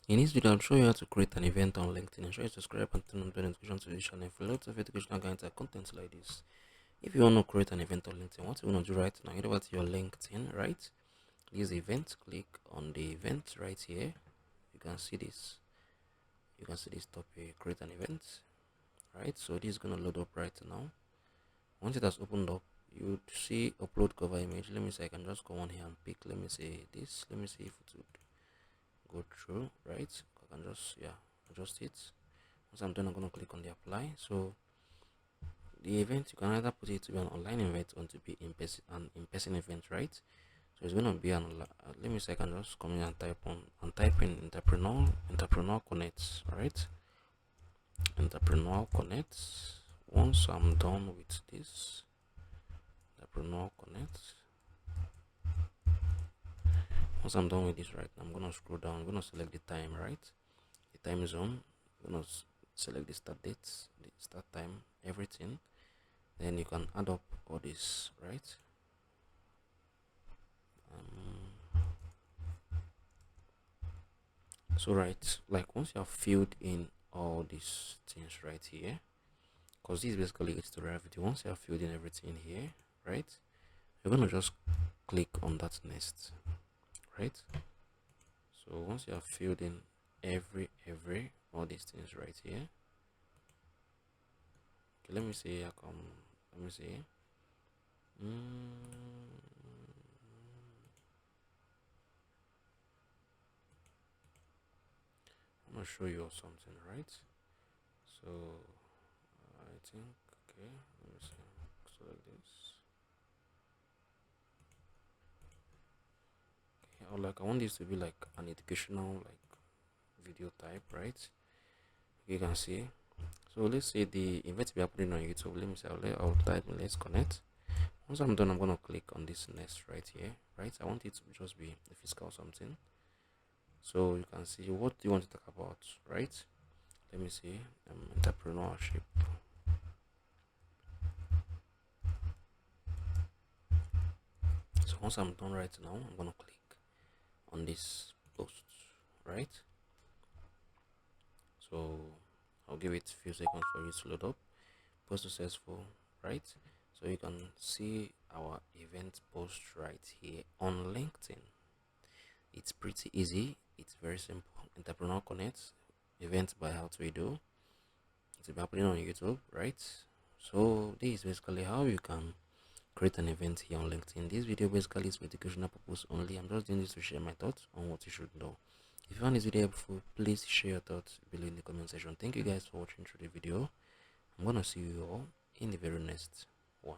In this video, I'll show you how to create an event on LinkedIn. Ensure you subscribe and turn on the notification to this channel for lots of educational guidance and content like this. If you want to create an event on LinkedIn, what you want to do right now, head over to your LinkedIn, right? This event, click on the event right here. You can see this. You can see this topic, create an event, right? So this is gonna load up right now. Once it has opened up, you would see upload cover image. Let me see, I can just go on here and pick, let me say this. Let me see if it would go through, right? I can just adjust it. Once I'm done, I'm gonna click on the apply. So the event, you can either put it to be an online event or to be in-person event, right? So it's gonna be an let me see, I can just come in and type in entrepreneur connects, right? Entrepreneur connects. Once I'm done with this, entrepreneur connects. Once I'm done with this, right, I'm gonna scroll down. I'm gonna select the time, right? The time zone. I'm gonna select the start date, the start time, everything. Then you can add up all this, right? So right, like once you have filled in all these things right here, because this is basically it's the video. Once you have filled in everything here, right, you're gonna just click on that next, right? So once you have filled in every all these things right here, okay, let me see. Let me see. I'm gonna show you something, right? So I think, okay, let me see. Select this. Okay, or like I want this to be like an educational like video type, right? You can see. So let's say the event will be happening on YouTube. Let me say I'll type let's connect. Once I'm done, I'm gonna click on this next right here, right? I want it to just be a physical something. So you can see what do you want to talk about, right? Let me see, entrepreneurship. So once I'm done right now, I'm gonna click on this post, right? So I'll give it a few seconds for it to load up. Post successful, right? So you can see our event post right here on LinkedIn. It's pretty easy, it's very simple. Entrepreneur Connect event by HowTo. It's happening on YouTube, right? So this is basically how you can create an event here on LinkedIn. This video basically is for educational purpose only. I'm just doing this to share my thoughts on what you should know. If you found this video helpful, please share your thoughts below in the comment section. Thank you guys for watching through the video. I'm gonna see you all in the very next one.